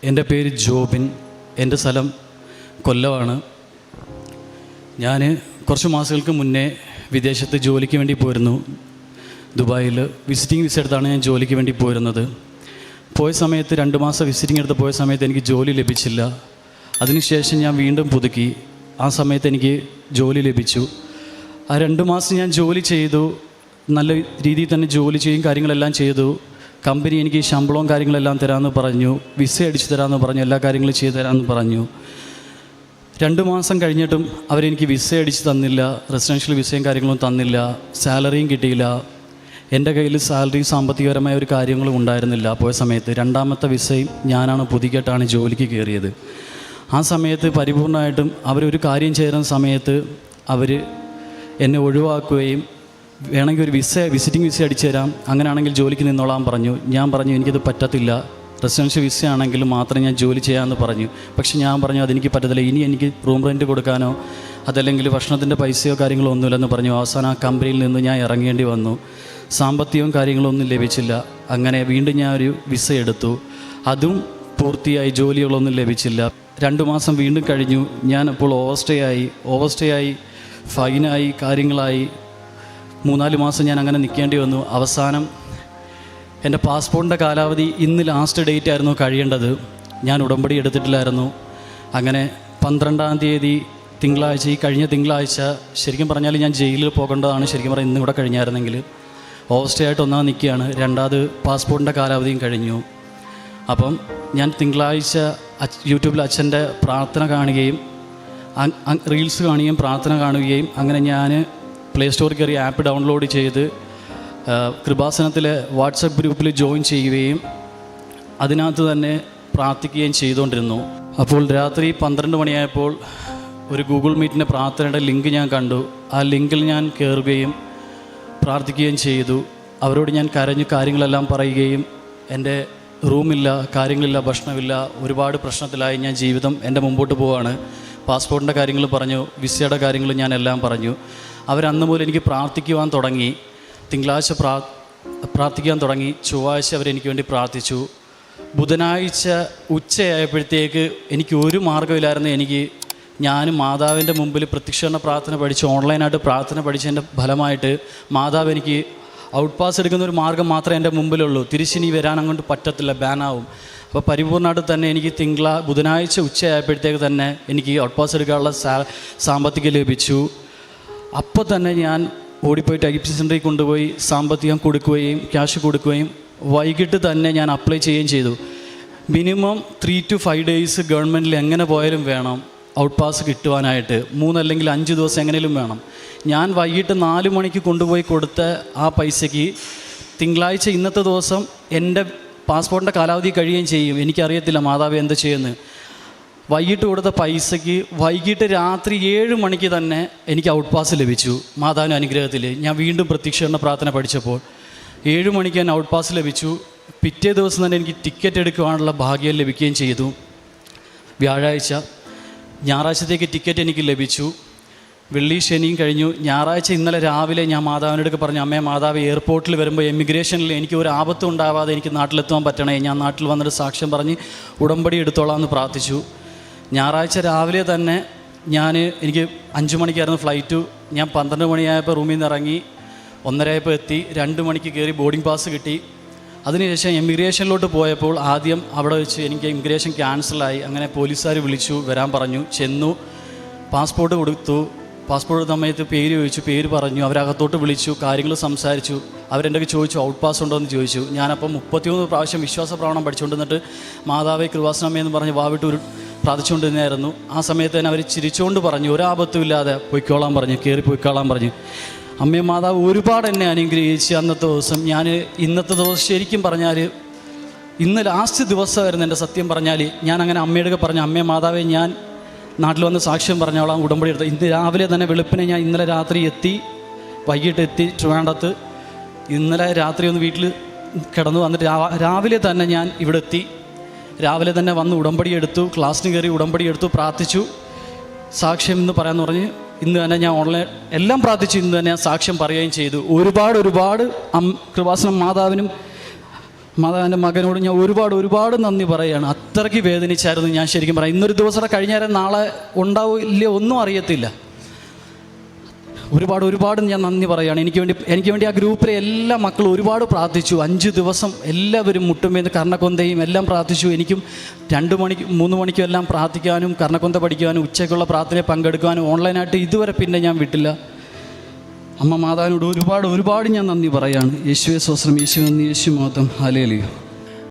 എൻ്റെ പേര് ജോബിൻ. എൻ്റെ സ്ഥലം കൊല്ലമാണ്. ഞാൻ കുറച്ച് മാസങ്ങൾക്ക് മുന്നേ വിദേശത്ത് ജോലിക്ക് വേണ്ടി പോയിരുന്നു. ദുബായിൽ വിസിറ്റിംഗ് വിസ എടുത്താണ് ഞാൻ ജോലിക്ക് വേണ്ടി പോയിരുന്നത്. പോയ സമയത്ത് 2 മാസം വിസിറ്റിംഗ് എടുത്ത് പോയ സമയത്ത് എനിക്ക് ജോലി ലഭിച്ചില്ല. അതിനുശേഷം ഞാൻ വീണ്ടും പുതുക്കി. ആ സമയത്ത് എനിക്ക് ജോലി ലഭിച്ചു. ആ 2 മാസം ഞാൻ ജോലി ചെയ്തു. നല്ല രീതിയിൽ തന്നെ ജോലി ചെയ്യും കാര്യങ്ങളെല്ലാം ചെയ്തു. കമ്പനി എനിക്ക് ശമ്പളവും കാര്യങ്ങളെല്ലാം തരാമെന്ന് പറഞ്ഞു, വിസ അടിച്ചു തരാമെന്ന് പറഞ്ഞു, എല്ലാ കാര്യങ്ങളും ചെയ്തു തരാമെന്ന് പറഞ്ഞു. 2 മാസം കഴിഞ്ഞിട്ടും അവരെനിക്ക് വിസ അടിച്ച് തന്നില്ല, റെസിഡൻഷ്യൽ വിസയും കാര്യങ്ങളും തന്നില്ല, സാലറിയും കിട്ടിയില്ല. എൻ്റെ കയ്യിൽ സാലറിയും സാമ്പത്തികപരമായ ഒരു കാര്യങ്ങളും ഉണ്ടായിരുന്നില്ല. പോയ സമയത്ത് 2ാമത്തെ വിസയും ഞാനാണ് പുതുക്കിയിട്ടാണ് ജോലിക്ക് കയറിയത്. ആ സമയത്ത് പരിപൂർണമായിട്ടും അവരൊരു കാര്യം ചെയ്യുന്ന സമയത്ത് അവർ എന്നെ ഒഴിവാക്കുകയും വേണമെങ്കിൽ ഒരു വിസിറ്റിംഗ് വിസ അടിച്ചു തരാം, അങ്ങനെയാണെങ്കിൽ ജോലിക്ക് നിന്നോളാൻ പറഞ്ഞു. ഞാൻ പറഞ്ഞു എനിക്കത് പറ്റത്തില്ല, റെസിഡൻഷ്യൽ വിസ ആണെങ്കിൽ മാത്രം ഞാൻ ജോലി ചെയ്യാമെന്ന് പറഞ്ഞു. പക്ഷെ ഞാൻ പറഞ്ഞു അതെനിക്ക് പറ്റത്തില്ല, ഇനി എനിക്ക് റൂം റെൻറ്റ് കൊടുക്കാനോ അതല്ലെങ്കിൽ ഭക്ഷണത്തിൻ്റെ പൈസയോ കാര്യങ്ങളോ ഒന്നുമില്ലെന്ന് പറഞ്ഞു. അവസാനം ആ കമ്പനിയിൽ നിന്ന് ഞാൻ ഇറങ്ങേണ്ടി വന്നു. സാമ്പത്തികവും കാര്യങ്ങളൊന്നും ലഭിച്ചില്ല. അങ്ങനെ വീണ്ടും ഞാൻ ഒരു വിസ എടുത്തു. അതും പൂർത്തിയായി, ജോലികളൊന്നും ലഭിച്ചില്ല. 2 മാസം വീണ്ടും കഴിഞ്ഞു. ഞാൻ അപ്പോൾ ഓവർസ്റ്റേ ആയി ഫൈനായി കാര്യങ്ങളായി 3-4 മാസം ഞാൻ അങ്ങനെ നിൽക്കേണ്ടി വന്നു. അവസാനം എൻ്റെ പാസ്പോർട്ടിൻ്റെ കാലാവധി ഇന്ന് ലാസ്റ്റ് ഡേറ്റ് ആയിരുന്നു കഴിയേണ്ടത്. ഞാൻ ഉടമ്പടി എടുത്തിട്ടില്ലായിരുന്നു. അങ്ങനെ 12-ാം തീയതി തിങ്കളാഴ്ച, ഈ കഴിഞ്ഞ തിങ്കളാഴ്ച ശരിക്കും പറഞ്ഞാൽ ഞാൻ ജയിലിൽ പോകേണ്ടതാണ്. ശരിക്കും പറഞ്ഞാൽ ഇന്നിവിടെ കഴിഞ്ഞായിരുന്നെങ്കിൽ ഓവർസ്റ്റേ ആയിട്ട് ഒന്നാമത് നിൽക്കുകയാണ്. 2ാമത് പാസ്പോർട്ടിൻ്റെ കാലാവധിയും കഴിഞ്ഞു. അപ്പം ഞാൻ തിങ്കളാഴ്ച യൂട്യൂബിൽ അച്ഛൻ്റെ പ്രാർത്ഥന കാണുകയും റീൽസ് കാണുകയും പ്രാർത്ഥന കാണുകയും അങ്ങനെ ഞാൻ പ്ലേ സ്റ്റോറിൽ കയറി ആപ്പ് ഡൗൺലോഡ് ചെയ്ത് കൃപാസനത്തിലെ വാട്സപ്പ് ഗ്രൂപ്പിൽ ജോയിൻ ചെയ്യുകയും അതിനകത്ത് തന്നെ പ്രാർത്ഥിക്കുകയും ചെയ്തുകൊണ്ടിരുന്നു. അപ്പോൾ രാത്രി 12 മണിയായപ്പോൾ ഒരു ഗൂഗിൾ മീറ്റിൻ്റെ പ്രാർത്ഥനയുടെ ലിങ്ക് ഞാൻ കണ്ടു. ആ ലിങ്കിൽ ഞാൻ കയറുകയും പ്രാർത്ഥിക്കുകയും ചെയ്തു. അവരോട് ഞാൻ കരഞ്ഞു കാര്യങ്ങളെല്ലാം പറയുകയും എൻ്റെ റൂമില്ല, കാര്യങ്ങളില്ല, ഭക്ഷണമില്ല, ഒരുപാട് പ്രശ്നത്തിലായി ഞാൻ ജീവിതം എൻ്റെ മുമ്പോട്ട് പോവുകയാണ്. പാസ്പോർട്ടിൻ്റെ കാര്യങ്ങൾ പറഞ്ഞു, വിസയുടെ കാര്യങ്ങൾ ഞാൻ എല്ലാം പറഞ്ഞു. അവരന്ന് മുതൽ എനിക്ക് പ്രാർത്ഥിക്കുവാൻ തുടങ്ങി. തിങ്കളാഴ്ച പ്രാർത്ഥിക്കാൻ തുടങ്ങി. ചൊവ്വാഴ്ച അവരെനിക്ക് വേണ്ടി പ്രാർത്ഥിച്ചു. ബുധനാഴ്ച ഉച്ചയായപ്പോഴത്തേക്ക് എനിക്ക് ഒരു മാർഗ്ഗമില്ലായിരുന്നു. ഞാനും മാതാവിൻ്റെ മുമ്പിൽ പ്രത്യക്ഷീകരണ പ്രാർത്ഥന പഠിച്ച് ഓൺലൈനായിട്ട് പ്രാർത്ഥന പഠിച്ചതിൻ്റെ ഫലമായിട്ട് മാതാവ് എനിക്ക് ഔട്ട് പാസ് എടുക്കുന്ന ഒരു മാർഗ്ഗം മാത്രമേ എൻ്റെ മുമ്പിലുള്ളൂ. തിരിച്ചിനി വരാൻ അങ്ങോട്ട് പറ്റത്തില്ല, ബാനാവും. അപ്പോൾ പരിപൂർണ്ണമായിട്ട് തന്നെ എനിക്ക് ബുധനാഴ്ച ഉച്ചയായപ്പോഴത്തേക്ക് തന്നെ എനിക്ക് ഔട്ട് പാസ് എടുക്കാനുള്ള സാമ്പത്തികം ലഭിച്ചു. അപ്പോൾ തന്നെ ഞാൻ ഓടിപ്പോയിട്ട് ഐ പി സെൻ്ററിൽ കൊണ്ടുപോയി സാമ്പത്തികം കൊടുക്കുകയും ക്യാഷ് കൊടുക്കുകയും വൈകിട്ട് തന്നെ ഞാൻ അപ്ലൈ ചെയ്യുകയും ചെയ്തു. മിനിമം 3 to 5 ഡേയ്സ് ഗവൺമെൻറ്റിൽ എങ്ങനെ പോയാലും വേണം ഔട്ട് പാസ് കിട്ടുവാനായിട്ട്. 3 അല്ലെങ്കിൽ 5 ദിവസം എങ്ങനെയും വേണം. ഞാൻ വൈകിട്ട് 4 മണിക്ക് കൊണ്ടുപോയി കൊടുത്ത ആ പൈസയ്ക്ക് തിങ്കളാഴ്ച ഇന്നത്തെ ദിവസം എൻ്റെ പാസ്പോർട്ടിൻ്റെ കാലാവധി കഴിയുകയും ചെയ്യും. എനിക്കറിയത്തില്ല മാതാവ് എന്ത് ചെയ്യുന്നത്. വൈകിട്ട് കൊടുത്ത പൈസയ്ക്ക് വൈകിട്ട് രാത്രി 7 മണിക്ക് തന്നെ എനിക്ക് ഔട്ട് പാസ് ലഭിച്ചു. മാതാവിൻ്റെ അനുഗ്രഹത്തിൽ ഞാൻ വീണ്ടും പ്രത്യക്ഷീകരണ പ്രാർത്ഥന പഠിച്ചപ്പോൾ 7 മണിക്ക് തന്നെ ഔട്ട് പാസ് ലഭിച്ചു. പിറ്റേ ദിവസം തന്നെ എനിക്ക് ടിക്കറ്റ് എടുക്കുവാനുള്ള ഭാഗ്യം ലഭിക്കുകയും ചെയ്തു. ഞായറാഴ്ചത്തേക്ക് ടിക്കറ്റ് എനിക്ക് ലഭിച്ചു. വെള്ളി ശനിയും കഴിഞ്ഞു. ഞായറാഴ്ച ഇന്നലെ രാവിലെ ഞാൻ മാതാവിനോടൊക്കെ പറഞ്ഞു, അമ്മേ മാതാവ് എയർപോർട്ടിൽ വരുമ്പോൾ എമിഗ്രേഷനിൽ എനിക്ക് ഒരു ആപത്തും ഉണ്ടാവാതെ എനിക്ക് നാട്ടിലെത്താൻ പറ്റണേ, ഞാൻ നാട്ടിൽ വന്നിട്ട് സാക്ഷ്യം പറഞ്ഞ് ഉടമ്പടി എടുത്തോളാം എന്ന് പ്രാർത്ഥിച്ചു. ഞായറാഴ്ച രാവിലെ തന്നെ എനിക്ക് 5 മണിക്കായിരുന്നു ഫ്ലൈറ്റ്. ഞാൻ 12 മണിയായപ്പോൾ റൂമിൽ നിന്ന് ഇറങ്ങി, 1:30 എത്തി. 2 മണിക്ക് കയറി ബോർഡിംഗ് പാസ് കിട്ടി. അതിനുശേഷം എമിഗ്രേഷനിലോട്ട് പോയപ്പോൾ ആദ്യം അവിടെ വെച്ച് എനിക്ക് ഇമിഗ്രേഷൻ ക്യാൻസലായി. അങ്ങനെ പോലീസുകാർ വിളിച്ചു, വരാൻ പറഞ്ഞു. ചെന്നു, പാസ്പോർട്ട് കൊടുത്തു. പാസ്പോർട്ട് സമയത്ത് പേര് ചോദിച്ചു, പേര് പറഞ്ഞു. അവരകത്തോട്ട് വിളിച്ചു, കാര്യങ്ങൾ സംസാരിച്ചു. അവരെൻ്റെ ചോദിച്ചു ഔട്ട് പാസ് ഉണ്ടോ എന്ന് ചോദിച്ചു. ഞാനപ്പം 33 പ്രാവശ്യം വിശ്വാസ പ്രമാണം പഠിച്ചുകൊണ്ടിരുന്നിട്ട് മാതാവേ കൃപാസനമേ എന്ന് പറഞ്ഞ് വാവിട്ട് പ്രാർത്ഥിച്ചുകൊണ്ടിരുന്നായിരുന്നു. ആ സമയത്ത് തന്നെ അവർ ചിരിച്ചുകൊണ്ട് പറഞ്ഞു, ഒരാപത്തുമില്ലാതെ പൊയ്ക്കോളാൻ പറഞ്ഞു, കയറി പൊയ്ക്കോളാൻ പറഞ്ഞു. അമ്മയും മാതാവ് ഒരുപാട് എന്നെ അനുഗ്രഹിച്ച് അന്നത്തെ ദിവസം. ഇന്നത്തെ ദിവസം ശരിക്കും പറഞ്ഞാൽ ഇന്ന് ലാസ്റ്റ് ദിവസമായിരുന്നു എൻ്റെ സത്യം പറഞ്ഞാൽ. ഞാൻ അങ്ങനെ അമ്മയോടൊക്കെ പറഞ്ഞു, അമ്മയും മാതാവേ ഞാൻ നാട്ടിൽ വന്ന് സാക്ഷ്യം പറഞ്ഞോളാം, ഉടമ്പടി എടുത്ത്. ഇന്ന് രാവിലെ തന്നെ വെളുപ്പിനെ ഞാൻ ഇന്നലെ രാത്രി എത്തി, വൈകിട്ട് എത്തി ട്രിവാൻഡ്രത്ത്. ഇന്നലെ രാത്രി ഒന്ന് വീട്ടിൽ കിടന്നു വന്നിട്ട് രാവിലെ തന്നെ ഞാൻ ഇവിടെ എത്തി. രാവിലെ തന്നെ വന്ന് ഉടമ്പടി എടുത്തു, ക്ലാസ്സിന് കയറി ഉടമ്പടി എടുത്തു, പ്രാർത്ഥിച്ചു. സാക്ഷ്യം എന്ന് പറയാമെന്ന് പറഞ്ഞ് ഇന്ന് തന്നെ ഞാൻ ഓൺലൈൻ എല്ലാം പ്രാർത്ഥിച്ചു. ഇന്ന് തന്നെ ഞാൻ സാക്ഷ്യം പറയുകയും ചെയ്തു. ഒരുപാട് കൃപാസനം മാതാവിനും മാതാവിൻ്റെ മകനോട് ഞാൻ ഒരുപാട് നന്ദി പറയുകയാണ്. അത്രയ്ക്ക് വേദനിച്ചായിരുന്നു ഞാൻ ശരിക്കും പറയാം. ഇന്നൊരു ദിവസം കഴിഞ്ഞാൽ നാളെ ഉണ്ടാവോ ഇല്ലയോ ഒന്നും അറിയത്തില്ല. ഒരുപാട് ഞാൻ നന്ദി പറയുകയാണ്. എനിക്ക് വേണ്ടി ആ ഗ്രൂപ്പിലെ എല്ലാ മക്കളും ഒരുപാട് പ്രാർത്ഥിച്ചു. 5 ദിവസം എല്ലാവരും മുട്ടുമേന്ന് കർണക്കൊന്തയും എല്ലാം പ്രാർത്ഥിച്ചു. എനിക്കും 2 മണിക്കും 3 മണിക്കും എല്ലാം പ്രാർത്ഥിക്കാനും കർണക്കൊന്ത പഠിക്കാനും ഉച്ചയ്ക്കുള്ള പ്രാർത്ഥനയിൽ പങ്കെടുക്കാനും ഓൺലൈനായിട്ട് ഇതുവരെ പിന്നെ ഞാൻ വിട്ടില്ല. അമ്മ മാതാവിനോട് ഒരുപാട് ഞാൻ നന്ദി പറയുകയാണ്. യേശുവേ സ്വസ്ത്രം, യേശു നന്ദി, യേശു മഹത്വം, ഹല്ലേലൂയ.